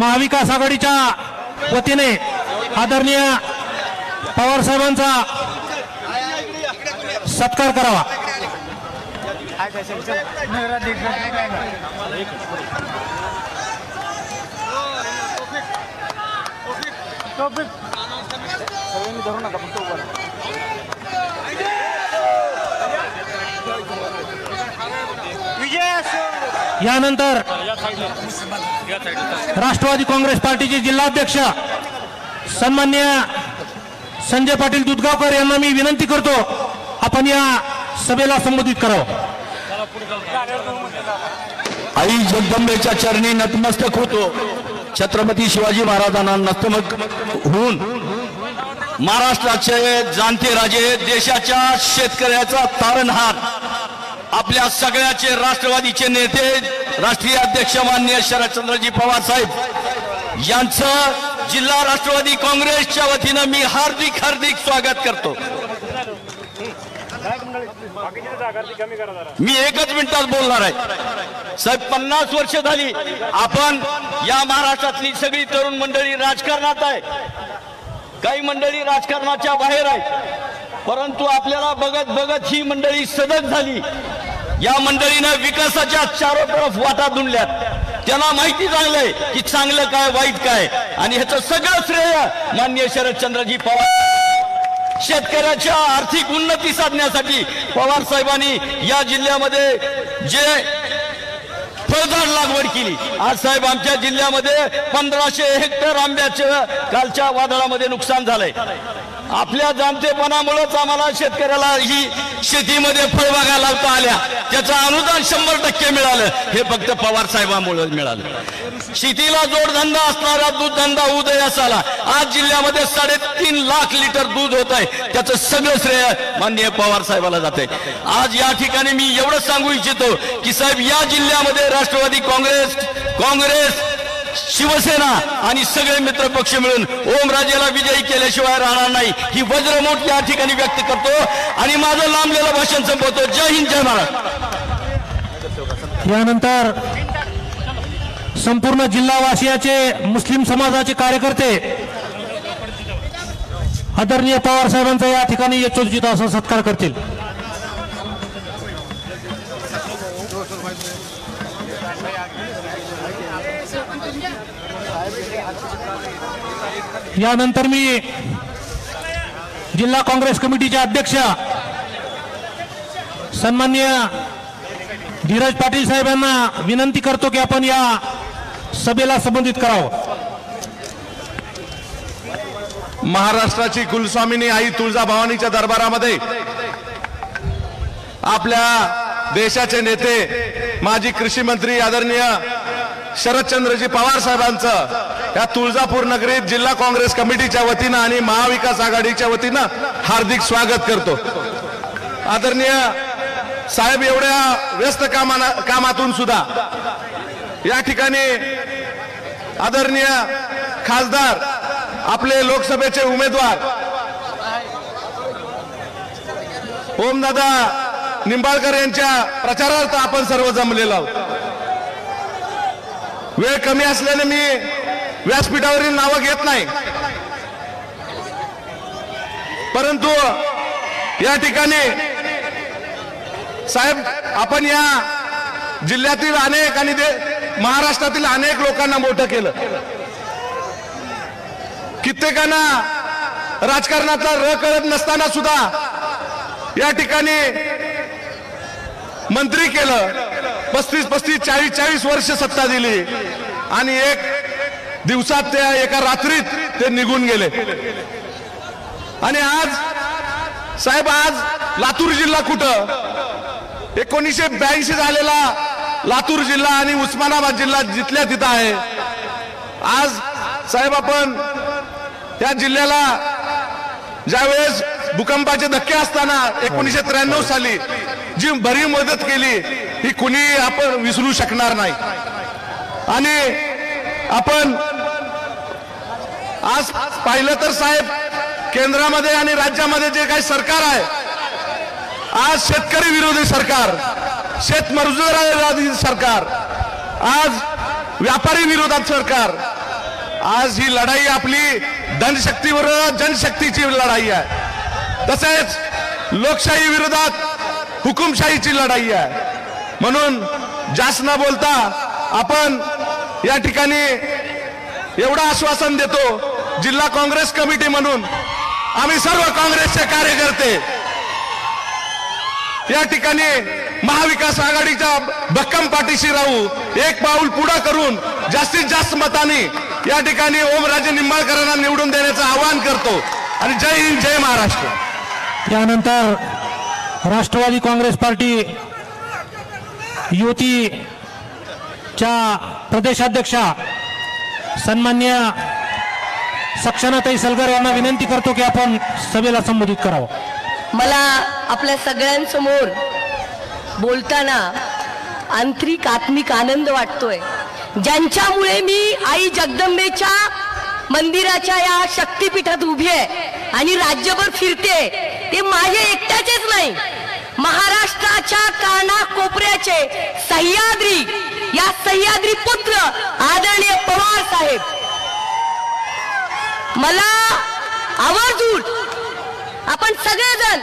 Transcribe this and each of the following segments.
महाविकास आघाडीच्या वतीने आदरणीय पवार साहेबांचा सत्कार करावा। यानंतर राष्ट्रवादी काँग्रेस पार्टीचे जिल्हाध्यक्ष सन्माननीय संजय पाटील दुधगावकर यांना मी विनंती करतो, आपण या सभेला संबोधित करावं। आई जगदंबेच्या चरणी नतमस्तक होतो। छत्रपती शिवाजी महाराजांना नतमस्तक होऊन महाराष्ट्राचे जाणते राजे, देशाच्या शेतकऱ्याचा तारणहार, आपल्या सगळ्याचे राष्ट्रवादीचे नेते, राष्ट्रीय अध्यक्ष माननीय शरदचंद्रजी पवार साहेब यांचं जिल्हा राष्ट्रवादी काँग्रेसच्या वतीनं मी हार्दिक हार्दिक स्वागत करतो। मी एकच मिनिटात बोलणार आहे साहेब। 50 वर्ष झाली आपण या महाराष्ट्रातली सगळी तरुण मंडळी राजकारणात आहे, काही मंडळी राजकारणाच्या बाहेर आहे, परंतु आपल्याला बघत बघत ही मंडळी सजग झाली। या मंडळीनं विकासाच्या चारो तरफ वाटा धुंडल्यात। त्यांना माहिती झालंय की चांगलं काय वाईट काय, आणि ह्याचं सगळं श्रेय माननीय शरदचंद्रजी पवार। शेतकऱ्याच्या आर्थिक उन्नती साधण्यासाठी पवार साहेबांनी या जिल्ह्यामध्ये जे फळझाड लागवड केली, आज साहेब आमच्या जिल्ह्यामध्ये 1500 हेक्टर आंब्याचं कालच्या वादळामध्ये नुकसान झालंय। आपल्या जाणतेपणामुळेच आम्हाला शेतकऱ्याला ही शेतीमध्ये फळबागा लावता आल्या, त्याचं अनुदान 100% मिळालं, हे फक्त पवार साहेबांमुळे मिळालं। शेतीला जोडधंदा असणारा दूधधंदा उदयास आला। आज जिल्ह्यामध्ये 3.5 लाख लिटर दूध होत आहे, त्याचं सगळं श्रेय माननीय पवार साहेबाला जाते। आज या ठिकाणी मी एवढं सांगू इच्छितो की साहेब या जिल्ह्यामध्ये राष्ट्रवादी काँग्रेस शिवसेना आणि सगळे मित्र पक्ष मिळून ओमराजेला विजयी केल्याशिवाय राहणार नाही, ही वज्रमूठ या ठिकाणी व्यक्त करतो आणि माझं लांबलेलं भाषण संपवतो। जय हिंद, जय महाराष्ट्र। यानंतर संपूर्ण जिल्हावासियाचे मुस्लिम समाजाचे कार्यकर्ते आदरणीय पवार साहेबांचा या ठिकाणी यथोचित असा सत्कार करतील। यानंतर मी जिल्हा काँग्रेस कमिटीचे अध्यक्ष सन्माननीय धीरज पाटील साहेब यांना विनंती करतो की आपण या सभेला संबोधित करावं। महाराष्ट्राची कुलस्वामिनी आई तुळजाभवानीच्या दरबारामध्ये आपल्या देशाचे नेते माजी कृषी मंत्री आदरणीय शरदचंद्रजी पवार साहेबांचं या तुळजापूर नगरीत जिल्हा काँग्रेस कमिटीच्या वतीनं आणि महाविकास आघाडीच्या वतीनं हार्दिक स्वागत करतो। आदरणीय साहेब एवढ्या व्यस्त कामातून सुद्धा या ठिकाणी आदरणीय खासदार आपले लोकसभेचे उमेदवार ओमदादा निंबाळकर यांच्या प्रचारार्थ आपण सर्व जमलेलो आहोत। वेळ कमी असल्याने मी व्यासपीठावरील नावं घेत नाही, परंतु या ठिकाणी साहेब आपण या जिल्ह्यातील अनेक आणि महाराष्ट्रातील अनेक लोकांना मोठं केलं। कित्येकांना राजकारणातला र कळत नसताना सुद्धा या ठिकाणी मंत्री केलं। 35-35, 40-40 वर्ष सत्ता दिली आणि एक दिवसात त्या एका रात्रीत ते निघून गेले। आणि आज साहेब आज लातूर जिल्हा कुठं 1982 झालेला लातूर जिल्हा आणि उस्मानाबाद जिल्हा जिथल्या तिथं आहे। आज साहेब आपण त्या जिल्ह्याला ज्यावेळेस भूकंपाचे धक्के असताना 1993 साली जी भरीव मदत केली ही कुणी आपण विसरू शकणार नाही। आणि आपण आज पाहिलं तर साहेब केंद्रामध्ये आणि राज्यामध्ये जे काही सरकार आहे, आज शेतकरी विरोधी सरकार, शेतमजूर विरोधी सरकार, आज व्यापारी विरोधात सरकार, आज ही लढाई आपली धनशक्तीवर जनशक्तीची लढाई आहे, तसेच लोकशाही विरोधात हुकुमशाहीची लढाई आहे. म्हणून जास्त न बोलता आपण या ठिकाणी एवढं आश्वासन देतो, जिल्हा काँग्रेस कमिटी म्हणून आम्ही सर्व काँग्रेसचे कार्यकर्ते या ठिकाणी महाविकास आघाडीच्या भक्कम पाठीशी राहू, एक पाऊल पुढे करून जास्तीत जास्त मतांनी या ठिकाणी ओमराजे निंबाळकरांना निवडून देण्याचं आवाहन करतो. आणि जय हिंद, जय महाराष्ट्र. त्यानंतर राष्ट्रवादी काँग्रेस पार्टी युतीच्या प्रदेशाध्यक्षा सन्मान्य सक्षनाताई सलगर यांना विनंती करतो की आपण सभेला संबोधित करावं. मला आपल्या सगळ्यांसमोर बोलताना आंतरिक आत्मिक आनंद वाटतोय. ज्यांच्यामुळे मी आई जगदंबेच्या मंदिराच्या या शक्तिपीठात उभी आहे आणि राज्यभर फिरते, ते माझे एकट्याचेच नाही, महाराष्ट्राच्या कानाकोपऱ्याचे सह्याद्री, या सह्याद्री पुत्र आदरणीय पवार साहेब मला आवर्जून, आपण सगळेजण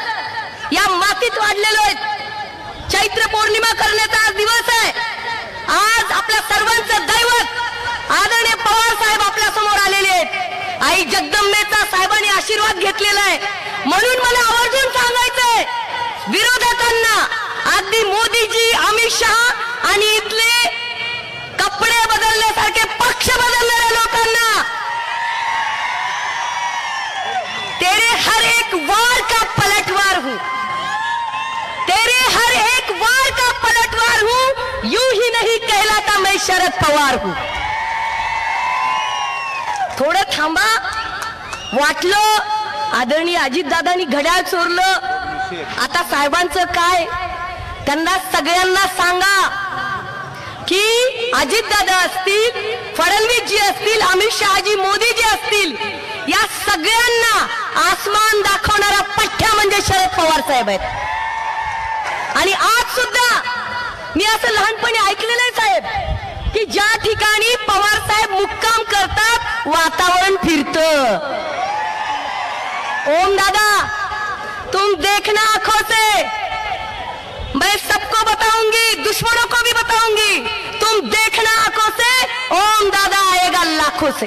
या मातीत वाढलेलो आहेत. चैत्र पौर्णिमा करण्याचा आज दिवस आहे. आज आपल्या सर्वांचं दैवत आदरणीय पवार साहेब आपल्या समोर आलेले आहेत. आई जगदंबेचा साहेबांनी आशीर्वाद घेतलेला आहे. म्हणून मला आवर्जून सांगायचंय विरोधकांना, अगदी मोदीजी, अमित शहा आणि इथले कपडे बदलण्यासारखे पक्ष बदलणाऱ्या लोकांना, तेरे हर एक वार का पलटवार हूं, तेरे हर एक वार का पलटवार हूं, यूं ही नहीं कहलाता मैं शरद पवार हूं. थोडं थांबा, वाटलं आदरणीय अजितदादांनी घड्याळ चोरलं, आता साहेबांचं काय, त्यांना सगळ्यांना सांगा की अजितदादा असतील, फडणवीसजी असतील, अमित शहाजी, मोदीजी असतील, या सगळ्यांना आसमान दाखवणारा पठ्ठ्या म्हणजे शरद पवार साहेब आहेत. आणि आज सुद्धा मी असं लहानपणी ऐकलेलं आहे साहेब, की ज्या ठिकाणी पवार साहेब मुक्काम करतात वातावरण फिरतं. ओम दादा, तुम देखना आंखों से, मैं सबको बताऊंगी, दुश्मनों को भी बताऊंगी, तुम देखना आंखों से, ओम दादा आएगा लाखों से.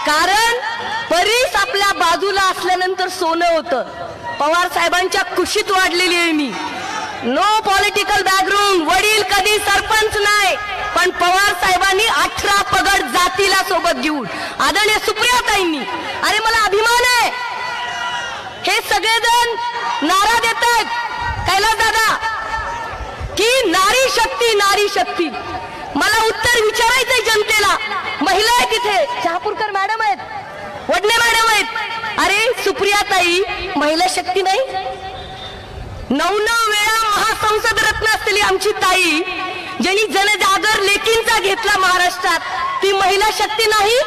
कारण परीस आपल्या बाजूला असल्यानंतर सोनं होतं. पवार साहेबांच्या कुशीत वाढलेली आहे मी. नो पॉलिटिकल बॅकग्राऊंड, वडील कधी सरपंच नाही, पण पवार साहेबांनी 18 पगड जातीला सोबत घेऊन, आदरणीय सुप्रियाताईंनी, अरे मला अभिमान आहे. हे सगळेजण नारा देत आहेत कैलास दादा की नारी शक्ती, नारी शक्ती. मला उत्तर विचारायचंय जनतेला. महिला आहेत तिथे, शहापूरकर मॅडम आहेत, वडणे मॅडम आहेत. अरे सुप्रियाताई महिला शक्ती नाही? 9 वेळा महासंसद रत्न असलेली आमची ताई, ज्यांनी जनजागर लेकींचा घेतला महाराष्ट्रात, ती महिला शक्ती नाही?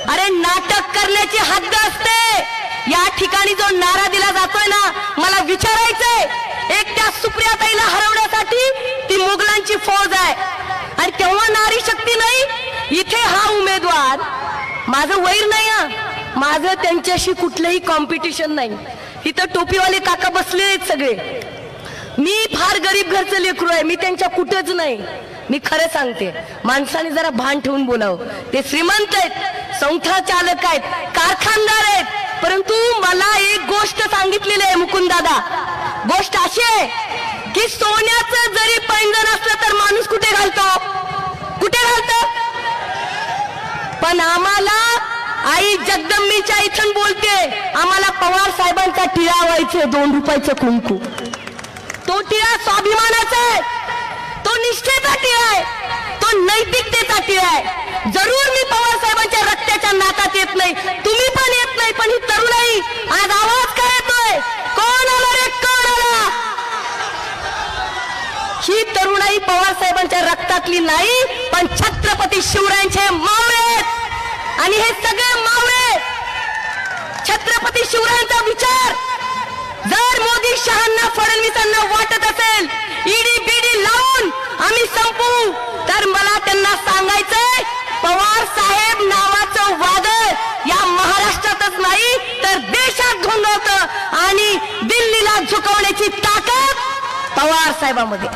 अरे नाटक करण्याची हद्द असते. या ठिकाणी जो नारा दिला जातोय ना, मला विचारायचंय, एक त्या सुप्रियाताईला हरवण्यासाठी ती मुघलांची फौज आहे, आणि तेव्हा नारी शक्ती नाही. इथे हा उमेदवार, माझं वैर नाही हा, माझं त्यांच्याशी कुठलंही कॉम्पिटिशन नाही. इथं टोपीवाले काका बसले आहेत सगळे. मी फार गरीब घरचं लेकरू आहे, मी त्यांच्या कुठंच नाही. मी खरं सांगते, माणसाने जरा भान ठेवून बोलावं. ते श्रीमंत आहेत, संस्था चालक आहेत, कारखानदार आहेत, परंतु मला एक गोष्ट सांगितलेली आहे मुकुंददादा. गोष्ट अशी आहे की सोन्याचं जरी पैंजण असलं तर माणूस कुठे घालतो? कुठे घालतो? पण आम्हाला आई जगदंबीच्या इथून बोलते, आम्हाला पवार साहेबांचा टिळा व्हायचे, 2 रुपयाचं कुंकू. तो टिळा स्वाभिमानाचा आहे, तो निष्ठेचा टिळा आहे, तो नैतिकतेचा टिळा आहे. जरूर मी पवार साहेबांच्या रक्ताच्या नातात येत नाही, तुम्ही पण येत नाही, पण ही तरुणाई आज आवाज काय येतोय? कोण आला रे, कोण आला? ही तरुणाई पवार साहेबांच्या रक्तातली नाही, पण छत्रपती शिवरायांचे मावळे आहेत. आणि हे सगळे मावळे छत्रपती शिवरायांचा विचार जर मोदी, शहांना, फडणवीसांना वाटत असेल ईडी बीडी लावून आम्ही संपू, तर मला त्यांना सांगायचंय पवार साहेब नावाचं वादळ या महाराष्ट्रातच नाही तर देशात घोंघवतं आणि दिल्लीला झुकवण्याची ताकद पवार साहेबांमध्ये.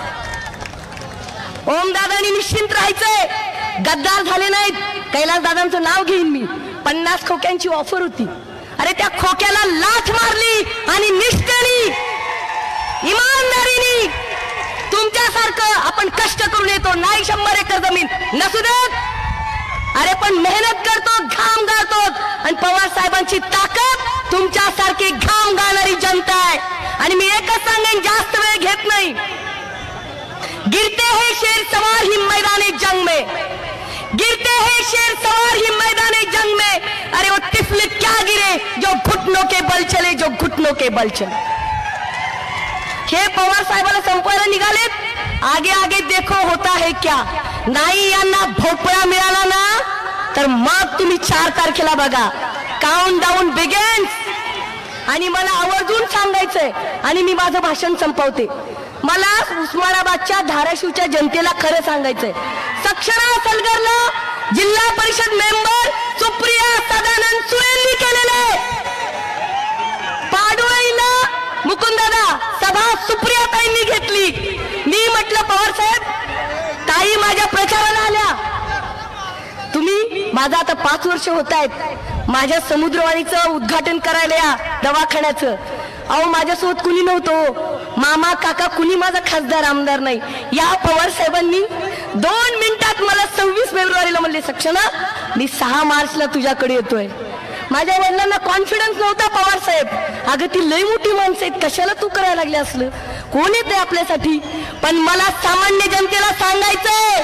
ओमदादांनी निश्चिंत राहायचंय, गद्दार झाले नाहीत. कैलास दादांचं नाव घेईन मी. 50 खोक्यांची ऑफर होती. अरे त्या खोक्याला लाथ मारली आणि निष्ठेने इमानदारीने तुमच्यासारखं आपण कष्ट करून येतो. नाही 100 एकर जमीन नसू देत, अरे पण मेहनत करतो, घाम गाळतो. आणि पवार साहेबांची ताकद तुमच्यासारखी घाम गाळणारी जनता आहे. आणि मी एकच सांगेन, जास्त वेळ घेत नाही. गिरते हैं शेर सवार ही मैदानी जंग में, गिरते हैं शेर सवार ही मैदानी जंग में. अरे वो तिफल क्या गिरे जो घुटनों के बल चले, जो घुटनों के बल चले. हे पवार साहेबाला संपवायला निघालेत. आगे आगे देखो होता है क्या. नाही यांना भोपळा मिळाला ना तर मग तुम्ही 4 तारखेला बघा. Count down begins. आणि मला आवर्जून सांगायचंय आणि मी माझं भाषण संपवते. मला उस्मानाबादच्या धाराशिवच्या जनतेला खरं सांगायचंय. सक्षरा सलगरला जिल्हा परिषद मेंबर सुप्रिया सदानंद सुळेंनी केलेले, पाडुळईला मुकुंददादा सभा सुप्रिया ताईंनी घेतली. मी म्हटलं पवार साहेब, ताई माझ्या प्रचाराला आल्या. तुम्ही माझं आता 5 वर्ष होत आहेत माझ्या समुद्रवाणीचं उद्घाटन करायला या दवाखान्याचं. अहो माझ्यासोबत कुणी नव्हतो, मामा काका कुणी माझा खासदार आमदार नाही. या पवार साहेबांनी 2 मिनिटात मला 26 फेब्रुवारीला म्हणले, सक्षणा मी 6 मार्चला तुझ्याकडे येतोय. माझ्या वडिलांना कॉन्फिडन्स नव्हता. पवार साहेब, अगं ती लई मोठी माणसं आहेत, कशाला तू करायला लागले असलं, कोण येते आपल्यासाठी. पण मला सामान्य जनतेला सांगायचंय,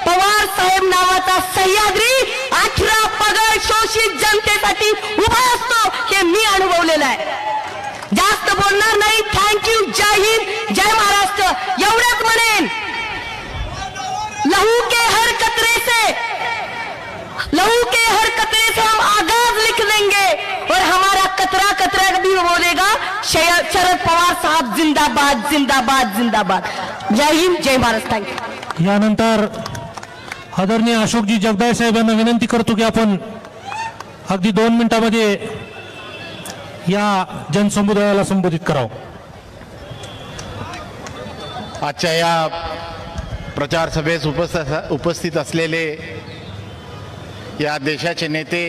पवार साहेब नावाचा सह्याद्री 18 पगड शोषित जनतेसाठी उभा असतो, हे मी अनुभवलेलं आहे. जास्त बोलणार नाही. थँक्यू. जय हिंद, जय महाराष्ट्र एवढंच म्हणेन. लहू के हर कतरे से, लहू के हर कतरे से हम आगाज लिख देंगे और हमारा कतरा कतरा भी बोलेगा शरद पवार साहब जिंदाबाद जिंदाबाद जिंदाबाद. जय हिंद, जय महाराष्ट्र. थँक्यू. यानंतर आदरणीय अशोकजी जगदाळे साहेब यांना विनंती करतो की आपण अगदी 2 मिनिटांमध्ये या जनसमुदायाला संबोधित करावं. आजच्या या प्रचार सभेस उपस्थित असलेले या देशाचे नेते,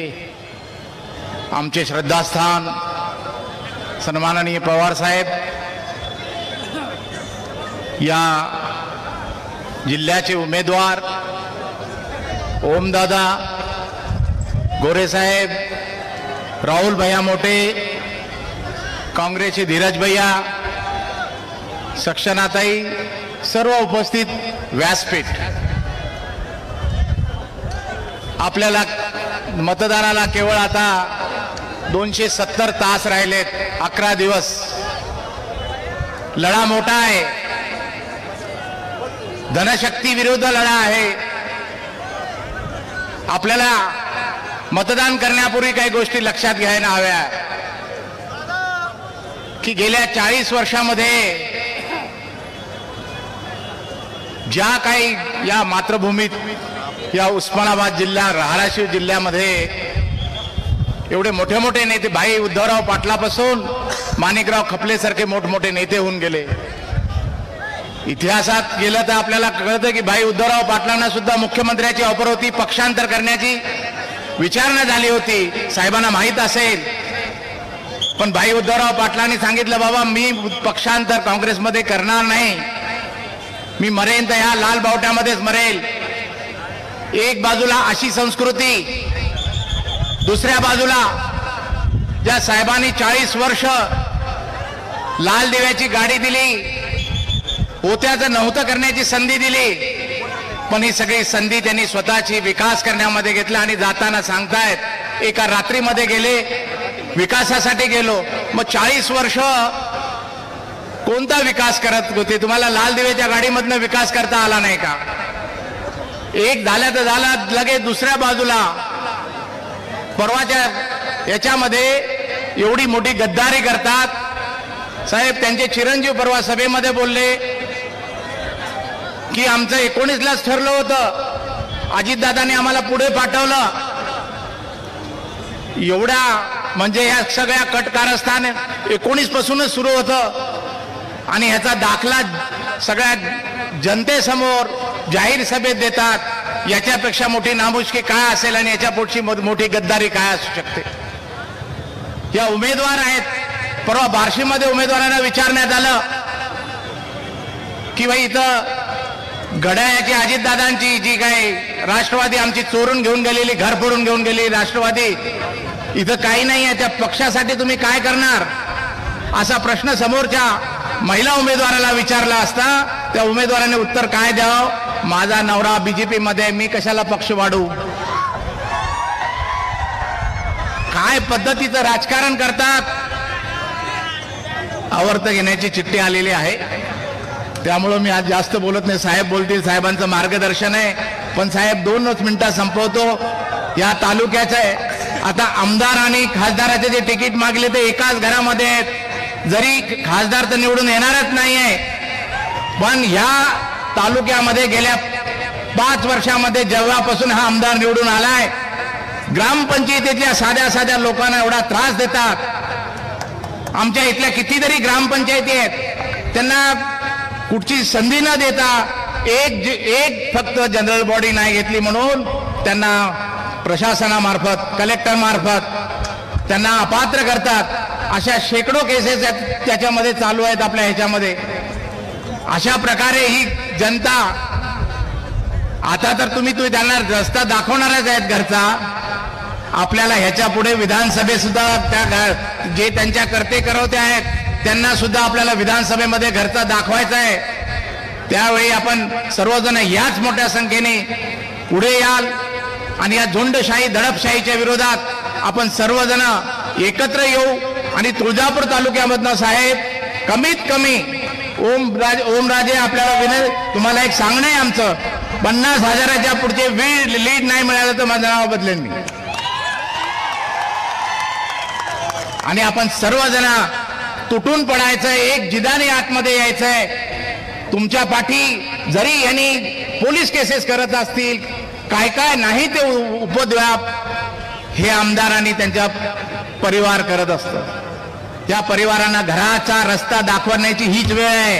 आमचे श्रद्धास्थान सन्माननीय पवार साहेब, या जिल्ह्याचे उमेदवार ओमदादा, गोरे साहेब, राहुल भैया मोटे, काँग्रेसचे धीरज भैया, सक्षनाताई, सर्व उपस्थित व्यासपीठ. आपल्याला मतदानाला केवळ आता 270 तास राहिलेत. 11 दिवस. लढा मोठा आहे. धनशक्ती विरुद्ध लढा आहे. आपल्याला मतदान करण्यापूर्वी काही गोष्टी लक्षात घ्यायला हव्या की गेल्या 40 वर्षामध्ये ज्या काही या मातृभूमीत, या उस्मानाबाद जिल्हा, धाराशिव जिल्ह्यामध्ये एवढे मोठे मोठे नेते, भाई उद्धवराव पाटलापासून माणिकराव खपलेसारखे मोठमोठे नेते होऊन गेले. इतिहासात गेलं तर आपल्याला कळतं की भाई उद्धवराव पाटलांना सुद्धा मुख्यमंत्र्याची ऑफर होती, पक्षांतर करण्याची विचारणा झाली होती, साहेबांना माहीत असेल. पण भाई उद्धवराव पाटलांनी सांगितलं, बाबा मी पक्षांतर काँग्रेसमध्ये करणार नाही, मी मरेन तर ह्या लाल बावट्यामध्येच मरेल. एक बाजूला अशी संस्कृती, दुसऱ्या बाजूला ज्या साहेबांनी 40 वर्ष लाल दिव्याची गाडी दिली, होत्याचं नव्हतं करण्याची संधी दिली, पण ही सगळी संधी त्यांनी स्वतःची विकास करण्यामध्ये घेतला. आणि जाताना सांगतायत एका रात्रीमध्ये गेले, विकासासाठी गेलो. मग 40 वर्ष कोणता विकास करत होते? तुम्हाला लाल दिव्याच्या गाडीमधनं विकास करता आला नाही का? एक झाला तर झाला, लगेच दुसऱ्या बाजूला परवाच्या याच्यामध्ये एवढी मोठी गद्दारी करतात. साहेब त्यांचे चिरंजीव परवा सभेमध्ये बोलले की आमचं 19लाच ठरलं होतं अजितदादांनी आम्हाला पुढे पाठवलं. एवढ्या म्हणजे या सगळ्या कट कारस्थान 19 पासूनच सुरू होतं आणि ह्याचा दाखला सगळ्या जनतेसमोर जाहीर सभेत देतात. याच्यापेक्षा मोठी नामुष्की काय असेल आणि याच्या पुढची मोठी गद्दारी काय असू शकते. या उमेदवार आहेत. परवा बार्शीमध्ये उमेदवारांना विचारण्यात आलं की भाई इथं घड्याळाची अजितदादांची जी काय राष्ट्रवादी आमची चोरून घेऊन गेलेली, घर फोडून घेऊन गेलेली राष्ट्रवादी, इथं काही नाही आहे, त्या पक्षासाठी तुम्ही काय करणार असा प्रश्न समोरच्या महिला उमेदवाराला विचारला असता त्या उमेदवाराने उत्तर काय द्यावं, माझा नवरा बीजेपी मध्ये, मी कशाला पक्ष वाढू. काय पद्धतीचं राजकारण करतात. आवर्त घेण्याची चिठ्ठी आलेली आहे, त्यामुळं मी आज जास्त बोलत नाही. साहेब बोलतील, साहेबांचं मार्गदर्शन आहे. पण साहेब 2 मिनिटात संपवतो. या तालुक्याचं आहे. आता आमदार आणि खासदाराचे जे तिकीट मागले ते एकाच घरामध्ये आहेत. जरी खासदार तर निवडून येणारच नाहीये, पण ह्या तालुक्यामध्ये गेल्या 5 वर्षामध्ये जेव्हापासून हा आमदार निवडून आलाय, ग्रामपंचायतीतल्या साध्या साध्या लोकांना एवढा त्रास देतात. आमच्या इथल्या कितीतरी ग्रामपंचायती आहेत, त्यांना कुठची संधी न देता एक फक्त जनरल बॉडी नाही घेतली म्हणून त्यांना प्रशासनामार्फत, कलेक्टर मार्फत त्यांना अपात्र करतात. अशा शेकडो केसेस त्याच्यामध्ये चालू आहेत आपल्या ह्याच्यामध्ये. अशा प्रकारे ही जनता, आता तर तुम्ही त्यांना रस्ता दाखवणारच आहेत घरचा. आपल्याला ह्याच्या पुढे विधानसभेत सुद्धा त्या जे त्यांच्या करते करवते आहेत त्यांना सुद्धा आपल्याला विधानसभेमध्ये घरचा दाखवायचा आहे. त्यावेळी आपण सर्वजण याच मोठ्या संख्येने पुढे याल आणि या झुंडशाही, दडपशाहीच्या विरोधात आपण सर्वजण एकत्र येऊ. आणि तुळजापूर तालुक्यामधनं साहेब कमीत कमी ओमराजे आपल्याला तुम्हाला एक सांगणं आहे आमचं, 50,000च्या पुढचे लीड नाही मिळालं तर माझं नाव बदलेन मी. आणि आपण सर्वजण तुटून पडायचंय, एक जिदाने आतमध्ये यायचंय. तुमच्या पाठी जरी यांनी पोलीस केसेस करत असतील, काय काय नाही ते उपद्व्याप हे आमदार आणि त्यांचा परिवार करत असतं. त्या परिवारांना घराचा रस्ता दाखवण्याची हीच वेळ आहे.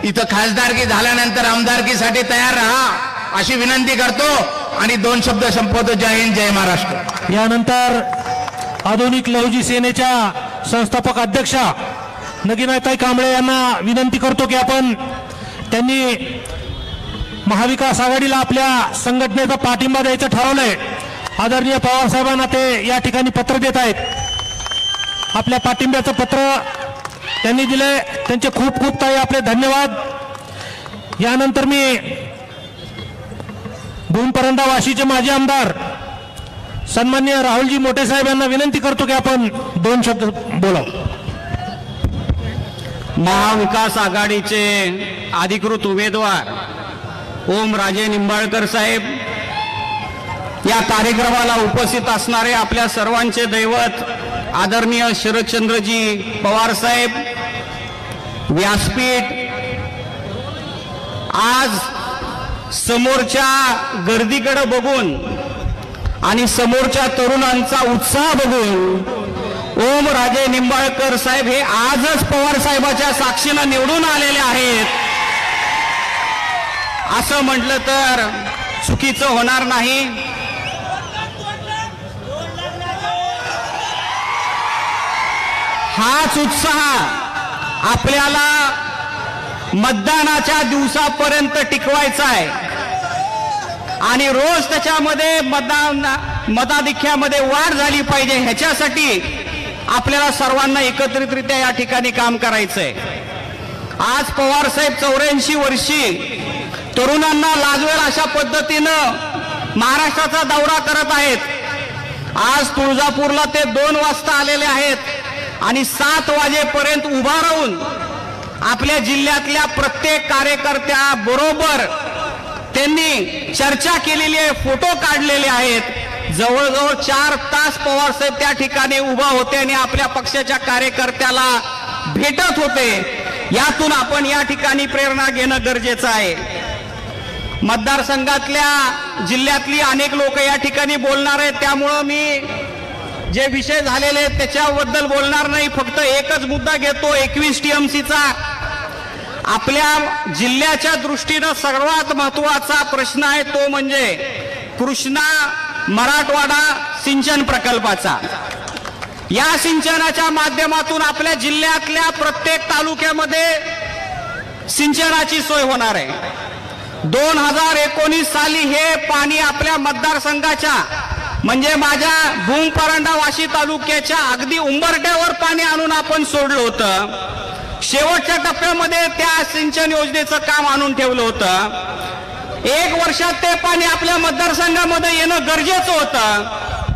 इथं खासदारकी झाल्यानंतर आमदारकीसाठी तयार राहा अशी विनंती करतो आणि 2 शब्द संपवतो. जय हिंद, जय महाराष्ट्र. यानंतर आधुनिक लहुजी सेनेच्या संस्थापक अध्यक्षा नगीनाताई कांबळे यांना विनंती करतो की आपण त्यांनी महाविकास आघाडीला आपल्या संघटनेचा पाठिंबा द्यायचं ठरवलंय. आदरणीय पवार साहेबांना ते या ठिकाणी पत्र देत आहेत. आपल्या पाठिंब्याचं पत्र त्यांनी दिलंय, त्यांचे खूप खूप ताई आपले धन्यवाद. यानंतर मी भूमपरंडा वाशीचे माजी आमदार सन्माननीय राहुलजी मोठे साहेब यांना विनंती करतो की आपण 2 शब्द बोलावं. महाविकास आघाडीचे अधिकृत उमेदवार ओमराजे निंबाळकर साहेब, या कार्यक्रमाला उपस्थित असणारे आपल्या सर्वांचे दैवत आदरणीय शरदचंद्रजी पवार साहेब, व्यासपीठ, आज समोरच्या गर्दीकडे बघून आणि समोरच्या तरुणांचा उत्साह बघून ओमराजे निंबाळकर साहेब हे आजच पवार साहेबाच्या साक्षीनं निवडून आलेले आहेत असं म्हटलं तर चुकीचं होणार नाही. हाच उत्साह आपल्याला मतदानाच्या दिवसापर्यंत टिकवायचा आहे आणि रोज त्याच्यामध्ये मताधिक्यामध्ये वाढ झाली पाहिजे. ह्याच्यासाठी आपल्याला सर्वांना एकत्रितरित्या या ठिकाणी काम करायचंय. आज पवार साहेब 84 वर्षी तरुणांना लाजवेल अशा पद्धतीनं महाराष्ट्राचा दौरा करत आहेत. आज तुळजापूरला ते 2 वाजता आलेले आहेत आणि 7 वाजेपर्यंत उभा राहून आपल्या जिल्ह्यातल्या प्रत्येक कार्यकर्त्या बरोबर त्यांनी चर्चा केलेली आहे, फोटो काढलेले आहेत. जवळजवळ 4 तास पवार साहेब त्या ठिकाणी उभा होते आणि आपल्या पक्षाच्या कार्यकर्त्याला भेटत होते. यातून आपण या ठिकाणी प्रेरणा घेणं गरजेचं आहे. मतदारसंघातल्या जिल्ह्यातली अनेक लोक या ठिकाणी बोलणार आहेत, त्यामुळं मी जे विषय झालेले आहेत त्याच्याबद्दल बोलणार नाही. फक्त एकच मुद्दा घेतो 21 TMCचा. आपल्या जिल्ह्याच्या दृष्टीनं सर्वात महत्वाचा प्रश्न आहे तो म्हणजे कृष्णा मराठवाडा सिंचन प्रकल्पाचा. या सिंचनाच्या माध्यमातून आपल्या जिल्ह्यातल्या प्रत्येक तालुक्यामध्ये सिंचनाची सोय होणार आहे. 2019 साली हे पाणी आपल्या मतदारसंघाच्या म्हणजे माझ्या भूम परांडा वाशी तालुक्याच्या अगदी उंबरठ्यावर पाणी आणून आपण सोडलं होतं. शेवटच्या टप्प्यामध्ये त्या सिंचन योजनेचं काम आणून ठेवलं होतं. 1 वर्षात ते पाणी आपल्या मतदारसंघामध्ये येणं गरजेचं होतं,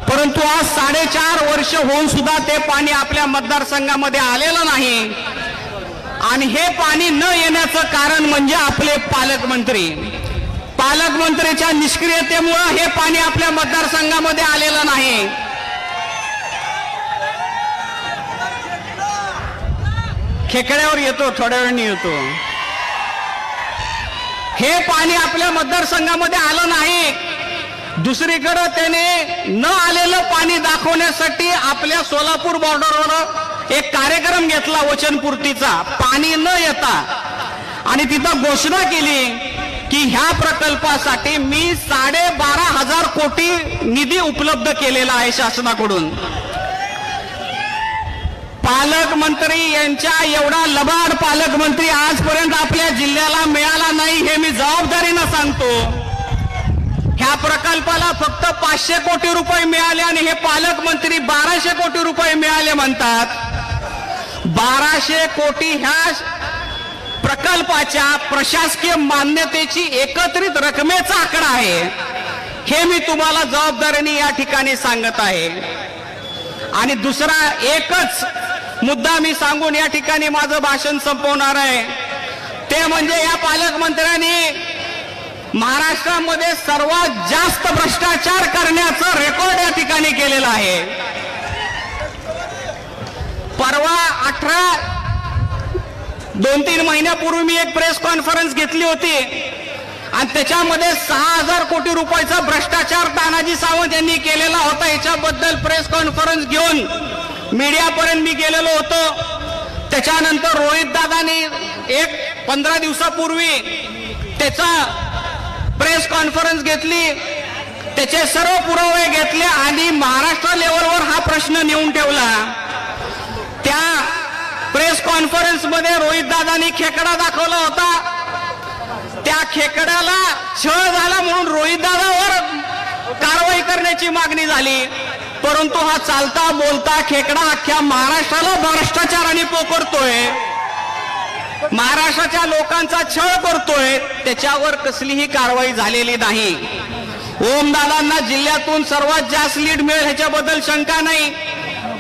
परंतु आज 4.5 वर्ष होऊन सुद्धा ते पाणी आपल्या मतदारसंघामध्ये आलेलं नाही. आणि हे पाणी न येण्याचं कारण म्हणजे आपले पालकमंत्रीच्या निष्क्रियतेमुळे हे पाणी आपल्या मतदारसंघामध्ये आलेलं नाही. खेकड्यावर येतो, थोड्या वेळाने येतो. हे पाणी आपल्या मतदारसंघामध्ये आलं नाही. दुसरीकडे त्याने न आलेलं पाणी दाखवण्यासाठी आपल्या सोलापूर बॉर्डरवर एक कार्यक्रम घेतला वचनपूर्तीचा, पाणी न येता, आणि तिथं घोषणा केली की ह्या प्रकल्पासाठी मी 12,500 कोटी निधी उपलब्ध केलेला आहे शासनाकडून. पालकमंत्री यांच्या एवढा लबाड पालकमंत्री आजपर्यंत आपल्या जिल्ह्याला मिळाला नाही, हे मी जबाबदारीनं सांगतो. ह्या प्रकल्पाला फक्त 500 कोटी रुपये मिळाले आणि हे पालकमंत्री 1200 कोटी रुपये मिळाले म्हणतात. 1200 कोटी ह्या प्रकल्पाच्या प्रशासकीय मान्यतेची एकत्रित रकमेचा आकडा आहे, हे मी तुम्हाला जबाबदारीने या ठिकाणी सांगत आहे. आणि दुसरा एकच मुद्दा मी सांगून या ठिकाणी माझं भाषण संपवणार आहे, ते म्हणजे या पालकमंत्र्यांनी महाराष्ट्रामध्ये सर्वात जास्त भ्रष्टाचार करण्याचं रेकॉर्ड या ठिकाणी केलेलं आहे. परवा 2-3 महिन्यापूर्वी मी एक प्रेस कॉन्फरन्स घेतली होती आणि त्याच्यामध्ये 6,000 कोटी रुपयाचा भ्रष्टाचार तानाजी सावंत यांनी केलेला होता. याच्याबद्दल प्रेस कॉन्फरन्स घेऊन मीडियापर्यंत मी गेलेलो होतो. त्याच्यानंतर रोहित दादांनी एक 15 दिवसापूर्वी त्याचा प्रेस कॉन्फरन्स घेतली, त्याचे सर्व पुरावे घेतले आणि महाराष्ट्र लेवलवर हा प्रश्न नेऊन ठेवला. त्या प्रेस कॉन्फरन्स मध्ये रोहित दादांनी खेकडा दाखवला होता. त्या खेकड्याला छळ झाला म्हणून रोहित दादावर कारवाई करण्याची मागणी झाली, परंतु हा चालता बोलता खेकडा अख्ख्या महाराष्ट्राला भ्रष्टाचाराने पोखरतोय, महाराष्ट्राच्या लोकांचा छळ करतोय, त्याच्यावर कसलीही कारवाई झालेली नाही. ओमदादांना जिल्ह्यातून सर्वात जास्त लीड मिळेल ह्याच्याबद्दल शंका नाही.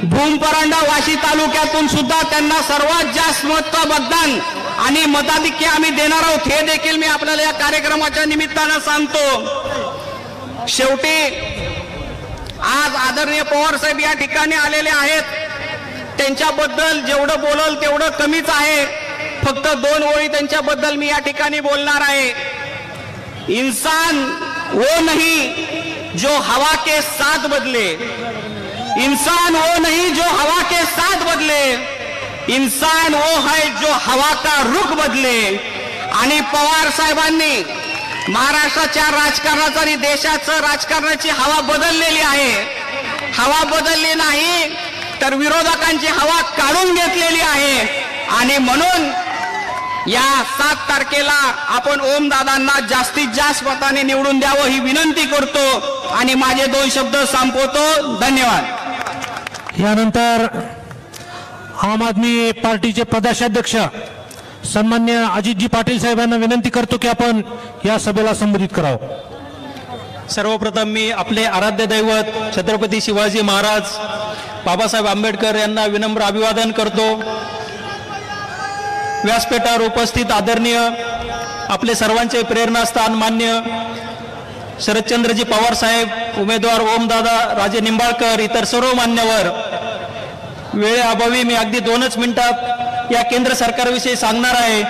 भूम परांडा वाशी तालुक्यातून सुद्धा त्यांना सर्वात जास्त मतदान आणि मताधिक्य आम्ही देणार आहोत, हे देखील मी आपल्याला या कार्यक्रमाच्या निमित्तानं सांगतो. शेवटी आज आदरणीय पवार साहेब या ठिकाणी आलेले आहेत. त्यांच्याबद्दल जेवढं बोलल तेवढं कमीच आहे. फक्त 2 ओळी त्यांच्याबद्दल मी या ठिकाणी बोलणार आहे. इंसान वो नहीं जो हवा के साथ बदले, इंसान वो नहीं जो हवा के साथ बदले, इंसान वो है जो हवा का रुख बदले. आणि पवार साहेबांनी महाराष्ट्राच्या राजकारणाचं आणि देशाचं राजकारणाची हवा बदललेली आहे. हवा बदलली नाही तर विरोधकांची हवा काढून घेतलेली आहे. आणि म्हणून या 7 तारखेला आपण ओमदादांना जास्तीत जास्त मताने निवडून द्यावं ही विनंती करतो आणि माझे 2 शब्द संपवतो. धन्यवाद. यानंतर आम आदमी पार्टीचे प्रदेशाध्यक्ष सन्मान्य अजितजी पाटील साहेबांना विनंती करतो की आपण या सभेला संबोधित करावं. सर्वप्रथम मी आपले आराध्य दैवत छत्रपती शिवाजी महाराज बाबासाहेब आंबेडकर यांना विनम्र अभिवादन करतो. व्यासपीठावर उपस्थित आदरणीय आपले सर्वांचे प्रेरणास्थान मान्य शरदचंद्रजी पवार साहेब, उमेदवार ओमदादा राजे निंबाळकर, इतर सर्व मान्यवर, वेळेअभावी मी अगदी 2च मिनिटात या केंद्र सरकारविषयी सांगणार आहे.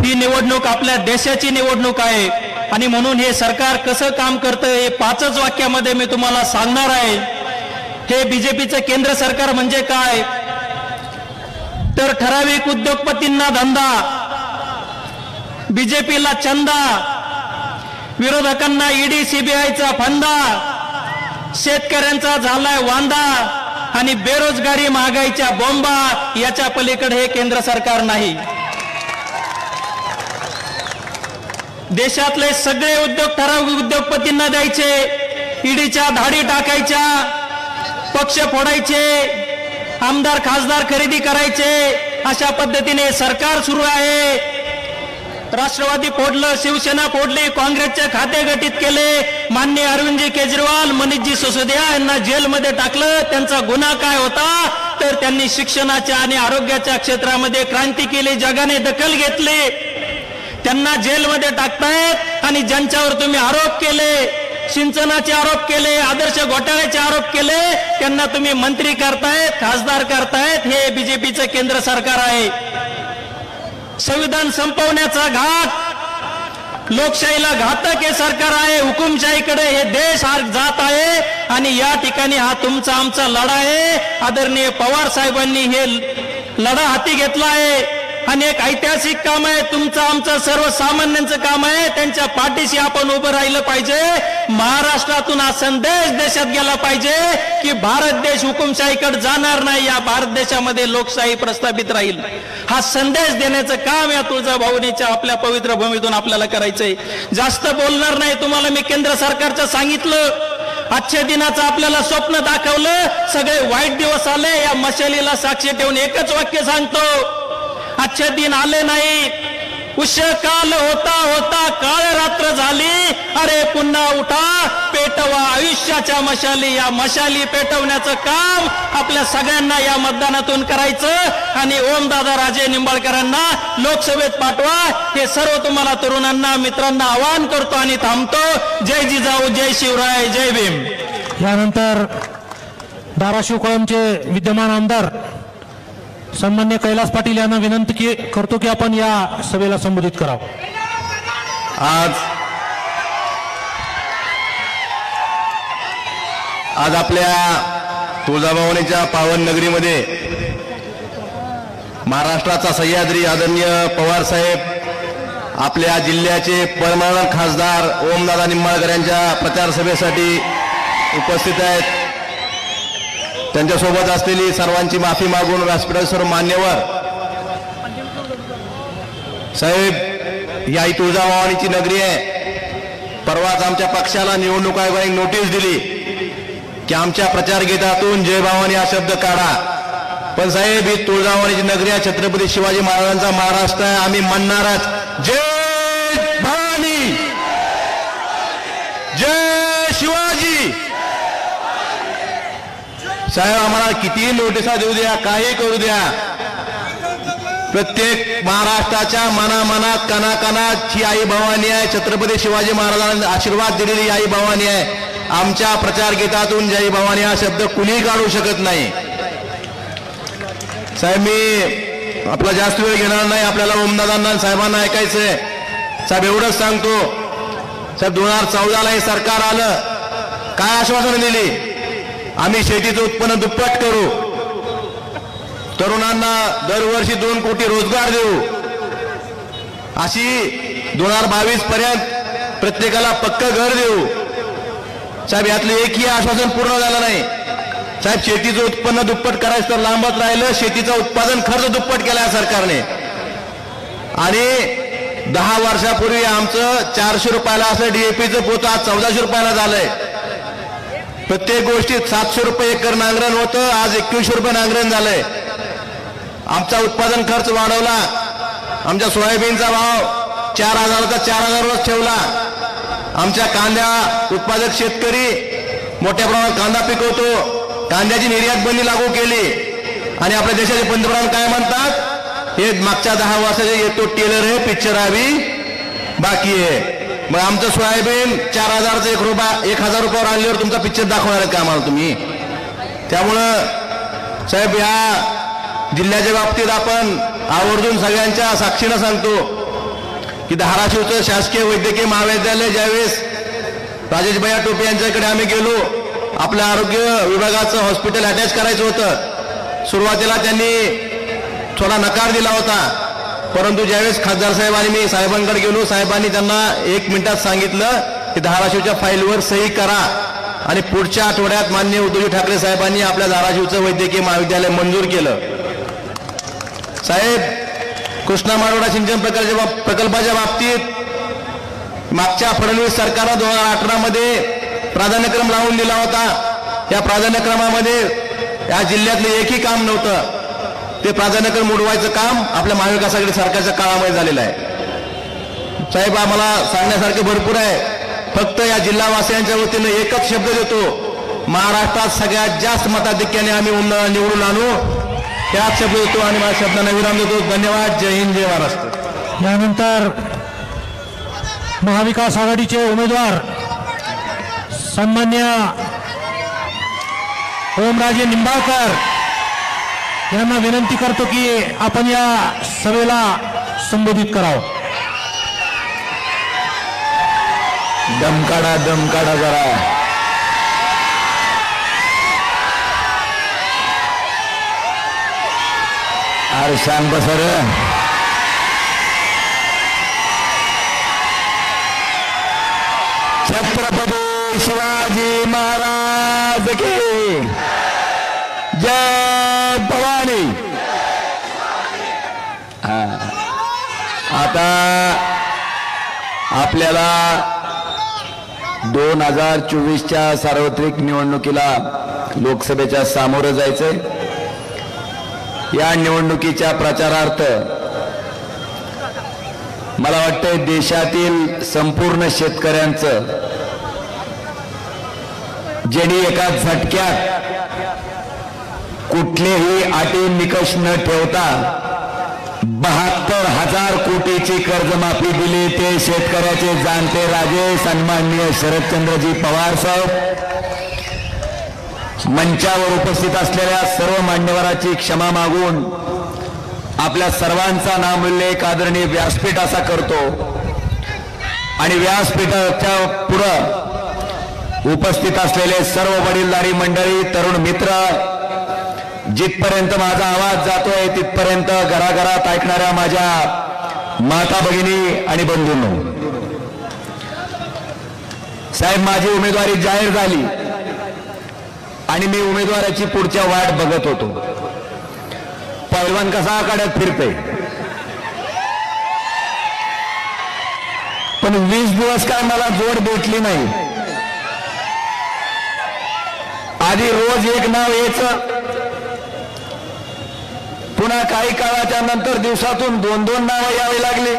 ही निवडणूक आपल्या देशाची निवडणूक आहे. आणि म्हणून हे सरकार कसं काम करतं हे 5च वाक्यामध्ये मी तुम्हाला सांगणार आहे. हे बीजेपीचं केंद्र सरकार म्हणजे काय, तर ठराविक उद्योगपतींना धंदा, बीजेपीला चंदा, विरोधकांना ईडी सीबीआयचा फंदा, शेतकऱ्यांचा झालाय वांदा आणि बेरोजगारी महागाईच्या बोंबा, याच्या पलीकडे हे केंद्र सरकार नाही. देशातले सगळे उद्योग ठराविक उद्योगपतींना द्यायचे, ईडीच्या धाडी टाकायच्या, पक्ष फोडायचे, आमदार खासदार खरेदी करायचे, अशा पद्धतीने सरकार सुरू आहे. राष्ट्रवादी फोडलं, शिवसेना फोडली, काँग्रेसचे खाते गठीत केले, माननीय अरविंदजी केजरीवाल, मनीषजी सिसोदिया यांना जेलमध्ये टाकलं. त्यांचा गुन्हा काय होता, तर त्यांनी शिक्षणाच्या आणि आरोग्याच्या क्षेत्रामध्ये क्रांती केली, जगाने दखल घेतली. त्यांना जेलमध्ये टाकतायत आणि ज्यांच्यावर तुम्ही आरोप केले, सिंचनाचे आरोप केले, आदर्श घोटाळ्याचे आरोप केले, त्यांना तुम्ही मंत्री करतायत, खासदार करतायत. हे बीजेपीचं केंद्र सरकार आहे. संविधान संपवण्याचा घाट, लोकशाहीला घातक हे सरकार आहे. हुकुमशाहीकडे हे देश जात आहे आणि या ठिकाणी हा तुमचा आमचा लढा आहे. आदरणीय पवार साहेबांनी हे लढा हाती घेतला आहे आणि एक ऐतिहासिक काम आहे. तुमचं आमचं सर्वसामान्यांचं काम आहे. त्यांच्या पाठीशी आपण उभं राहिलं पाहिजे. महाराष्ट्रातून हा संदेश देशात गेला पाहिजे की भारत देश हुकुमशाहीकडे जाणार नाही, या भारत देशामध्ये लोकशाही प्रस्थापित राहील. हा संदेश देण्याचं काम या तुळजाभवानीच्या आपल्या पवित्र भूमीतून आपल्याला करायचंय. जास्त बोलणार नाही. तुम्हाला मी केंद्र सरकारचं सांगितलं, आजच्या दिनाचं आपल्याला स्वप्न दाखवलं, सगळे वाईट दिवस आले. या मशालीला साक्षी ठेवून एकच वाक्य सांगतो, आजचे दिन आले नाही. उष्णकाल होता होता काळ रात्र झाली, अरे पुन्हा उठा पेटवा आयुष्याच्या मशाली. या मशाली पेटवण्याचं काम आपल्या सगळ्यांना या मतदानातून करायचं आणि ओमदादा राजे निंबाळकरांना लोकसभेत पाठवा. हे सर्व तुम्हाला तरुणांना मित्रांना आवाहन करतो आणि थांबतो. जय जिजाऊ, जय शिवराय, जय भीम. यानंतर धाराशिव कळमचे विद्यमान आमदार सन्मान्य कैलास पाटील यांना विनंती करतो की आपण या सभेला संबोधित करावं. आज आपल्या तुळजाभवानीच्या पावन नगरीमध्ये महाराष्ट्राचा सह्याद्री आदरणीय पवार साहेब आपल्या जिल्ह्याचे परमनंट खासदार ओमदादा निंबाळकर यांच्या प्रचार सभेसाठी उपस्थित आहेत. त्यांच्यासोबत असलेली सर्वांची माफी मागून व्यासपीठावर सर्व मान्यवर साहेब, या तुळजाभवानीची नगरी आहे. परवाच आमच्या पक्षाला निवडणूक आयोगाने नोटीस दिली की आमच्या प्रचार गीतातून जय भवानी हा शब्द काढा. पण साहेब, ही तुळजाभवानीची नगरी आहे, छत्रपती शिवाजी महाराजांचा महाराष्ट्र आहे. आम्ही म्हणणारच जय भवानी, जय शिवाजी. साहेब, आम्हाला कितीही नोटिसा देऊ द्या, काही करू द्या, प्रत्येक महाराष्ट्राच्या मनामनात कणाकणात ही आई भवानी आहे. छत्रपती शिवाजी महाराजांना आशीर्वाद दिलेली आई भवानी आहे. आमच्या प्रचार गीतातून जय भवानी हा शब्द कुणीही काढू शकत नाही. साहेब, मी आपला जास्त वेळ घेणार नाही. आपल्याला ओमदादांना साहेबांना ऐकायचंय. साहेब, एवढंच सांगतो, साहेब 2014ला हे सरकार आलं, काय आश्वासनं दिली? आम्ही शेतीचं उत्पन्न दुप्पट करू, तरुणांना दरवर्षी 2 कोटी रोजगार देऊ, अशी 2022 पर्यंत प्रत्येकाला पक्क घर देऊ. साहेब, यातलं एकही आश्वासन पूर्ण झालं नाही. साहेब, शेतीचं उत्पन्न दुप्पट करायचं तर लांबच राहिलं, शेतीचा उत्पादन खर्च दुप्पट केला सरकारने. आणि 10 वर्षापूर्वी आमचं 400 रुपयाला असं डीएपीचं पोतं आज 1400 रुपयाला झालंय. प्रत्येक गोष्टीत 700 रुपये एकर नांगरण होतं, आज 2100 रुपये नांगरण झालंय. आमचा उत्पादन खर्च वाढवला. आमच्या सोयाबीनचा भाव 4000चा 4000वरच ठेवला. आमच्या कांदा उत्पादक शेतकरी मोठ्या प्रमाणात कांदा पिकवतो, कांद्याची निर्यात बंदी लागू केली. आणि आपल्या देशाचे पंतप्रधान काय म्हणतात? हे मागच्या 10 वर्षाचे येतो टेलर आहे, पिक्चर हवी बाकी आहे. मग आमचं सोयाबीन 4000चं 1000 रुपयावर आणल्यावर तुमचा पिक्चर दाखवणार आहेत का आम्हाला तुम्ही? त्यामुळं साहेब, या जिल्ह्याच्या बाबतीत आपण आवर्जून सगळ्यांच्या साक्षीनं सांगतो, की धाराशिवचं शासकीय वैद्यकीय महाविद्यालय ज्यावेळेस राजेश भैया टोपे यांच्याकडे आम्ही गेलो, आपल्या आरोग्य विभागाचं हॉस्पिटल अटॅच करायचं होतं. सुरुवातीला त्यांनी थोडा नकार दिला होता, परंतु ज्यावेळेस खासदार साहेब आणि मी साहेबांकडे गेलो, साहेबांनी त्यांना 1 मिनिटात सांगितलं की धाराशिवच्या फाईलवर सही करा आणि पुढच्या आठवड्यात माननीय उद्धवजी ठाकरे साहेबांनी आपल्या धाराशिवचं वैद्यकीय महाविद्यालय मंजूर केलं. साहेब, कृष्णा मारोडा सिंचन प्रकल्पाच्या बाबतीत मागच्या फडणवीस सरकारनं 2018 मध्ये प्राधान्यक्रम लावून दिला होता. या प्राधान्यक्रमामध्ये या जिल्ह्यातलं एकही काम नव्हतं. ते प्राधान्यक्रम उडवायचं काम आपल्या महाविकास आघाडी सरकारच्या काळामध्ये झालेलं आहे. साहेब, आम्हाला सांगण्यासारखे भरपूर आहे. फक्त या जिल्हावासियांच्या वतीनं एकच शब्द देतो, महाराष्ट्रात सगळ्यात जास्त मताधिक्याने आम्ही निवडून आणू, त्याच शब्द देतो आणि माझ्या शब्दांना विराम देतो. धन्यवाद. जय हिंद, जय महाराष्ट्र. यानंतर महाविकास आघाडीचे उमेदवार सन्मान्य ओमराजे निंबाळकर यांना विनंती करतो की आपण या सभेला संबोधित करावं. दमकाडा जरा. अरे शांत बसर. छत्रपती शिवाजी महाराज की जय भवानी. आता आपल्याला 2024च्या सार्वत्रिक निवडणुकीला लोकसभेच्या सामोरं जायचंय. या निवडणुकीच्या प्रचारार्थ मला वाटतंय देशातील संपूर्ण शेतकऱ्यांचं, ज्यांनी एका झटक्यात कुठलेही अटी निकष न ठेवता 72,000 कोटीची कर्जमाफी दिली, ते शेतकऱ्याचे जाणते राजे सन्माननीय शरदचंद्रजी पवार साहेब. मंचावर उपस्थित असलेल्या सर्व मान्यवरांची क्षमा मागून आपल्या सर्वांचा नामोल्लेख आदरणीय व्यासपीठ असा करतो आणि व्यासपीठाच्या पुढं उपस्थित असलेले सर्व वडीलधारी मंडळी, तरुण मित्र, जिथपर्यंत माझा आवाज जातोय तिथपर्यंत घराघरात ऐकणाऱ्या माझ्या माता भगिनी आणि बंधूंनो, साहेब, माझी उमेदवारी जाहीर झाली आणि मी उमेदवाराची पुढच्या वाट बघत होतो. पैलवान कसा आखाड्यात फिरतोय, पण 20 दिवस काय मला जोड भेटली नाही. आधी रोज एक नाव यायचं, पुन्हा काही काळाच्या नंतर दिवसातून 2-2 नावं यावी लागली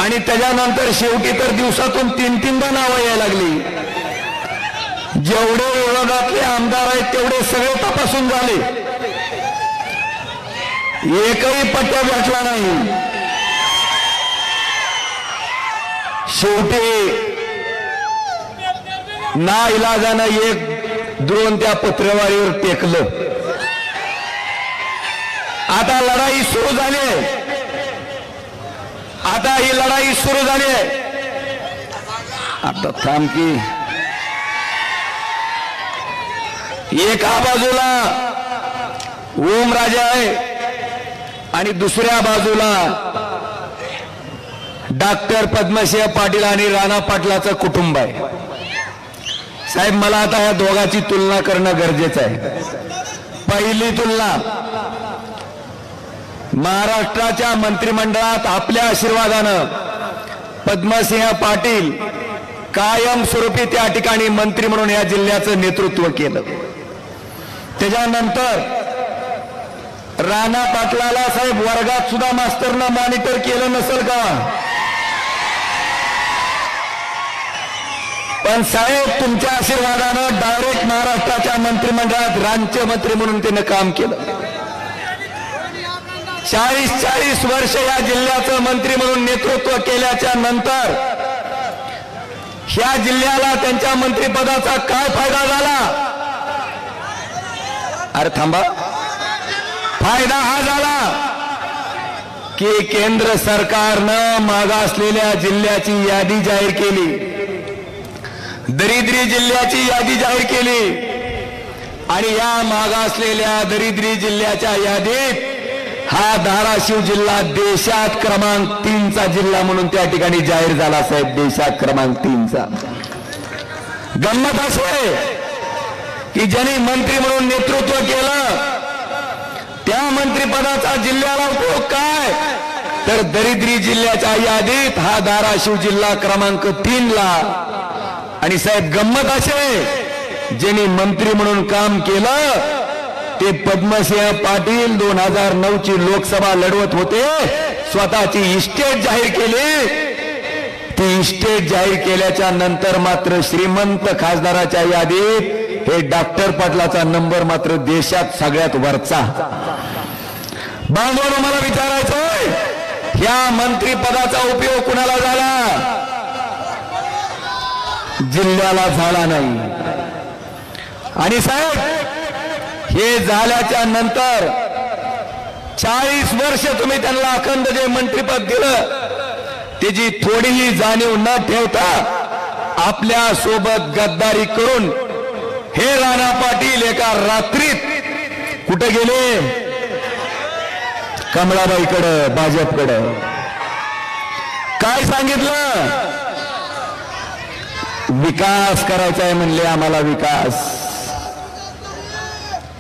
आणि त्याच्यानंतर शेवटी तर दिवसातून 3-3दा नावं यायला लागली. जेवढे विरोधातले आमदार आहेत तेवढे सगळे तपासून झाले, एकही पट्टा भेटला नाही. शेवटी नाइलाजानं एक द्रोण त्या पत्रवारीवर टेकलं. आता लढाई सुरू झाली, आता ही लढाई सुरू झाली. आता थांब की, एका बाजूला ओमराजे आहे आणि दुसऱ्या बाजूला डॉक्टर पद्मसिंह पाटील आणि राणा पाटलाचं कुटुंब आहे. साहेब, मला आता या दोघांची तुलना करणं गरजेचं आहे. पहिली तुलना, महाराष्ट्राच्या मंत्रिमंडळात आपल्या आशीर्वादानं पद्मसिंह पाटील कायमस्वरूपी त्या ठिकाणी मंत्री म्हणून या जिल्ह्याचं नेतृत्व केलं. त्याच्यानंतर राणा पाटलाला साहेब वर्गात सुद्धा मास्तरनं मॉनिटर केलं नसेल का? पण साहेब, तुमच्या आशीर्वादानं डायरेक्ट महाराष्ट्राच्या मंत्रिमंडळात राज्यमंत्री म्हणून त्यानं काम केलं. 40 वर्ष या जिल्ह्याचं मंत्री म्हणून नेतृत्व केल्याच्या नंतर ह्या जिल्ह्याला त्यांच्या मंत्रिपदाचा काय फायदा झाला? अरे थांबा, फायदा हा झाला की केंद्र सरकारनं मागासलेल्या जिल्ह्याची यादी जाहीर केली, दरिद्री जिल्ह्याची यादी जाहीर केली आणि या मागासलेल्या दरिद्री जिल्ह्याच्या यादीत हा धाराशिव जिल्हा देशात क्रमांक 3चा जिल्हा म्हणून त्या ठिकाणी जाहीर झाला साहेब, देशात क्रमांक 3चा. गंमत असे की ज्यांनी मंत्री म्हणून नेतृत्व केलं त्या मंत्रिपदाचा जिल्ह्याला उपयोग काय, तर दरिद्री जिल्ह्याच्या यादीत हा धाराशिव जिल्हा क्रमांक 3ला. आणि साहेब गंमत असे ज्यांनी मंत्री म्हणून काम केलं ते पद्मसिंह पाटील 2009ची लोकसभा लढवत होते, स्वतःची इस्टेट जाहीर केली. ती इस्टेट जाहीर केल्याच्या नंतर मात्र श्रीमंत खासदाराच्या यादीत हे डॉक्टर पाटलाचा नंबर मात्र देशात सगळ्यात वरचा. बांधवांनो मला विचारायचंय, ह्या मंत्रिपदाचा उपयोग कुणाला झाला? जिल्ह्याला झाला नाही. आणि साहेब हे झाल्याच्या नंतर 40 वर्ष तुम्ही त्यांना अखंड जे मंत्रिपद दिलं त्याची थोडीही जाणीव न ठेवता आपल्या सोबत गद्दारी करून हे राणा पाटील एका रात्रीत कुठे गेले? कमळाबाईकडं, भाजपकडं. काय सांगितलं? विकास करायचा आहे म्हणले आम्हाला, विकास.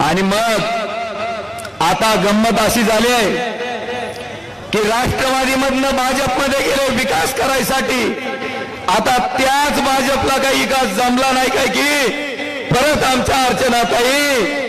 आणि मग आता गंमत अशी झाली आहे की राष्ट्रवादीमधनं भाजपमध्ये गेले विकास करायसाठी. आता त्याच भाजपला काही विकास जमला नाही काय की परत आमच्या अर्चनाताई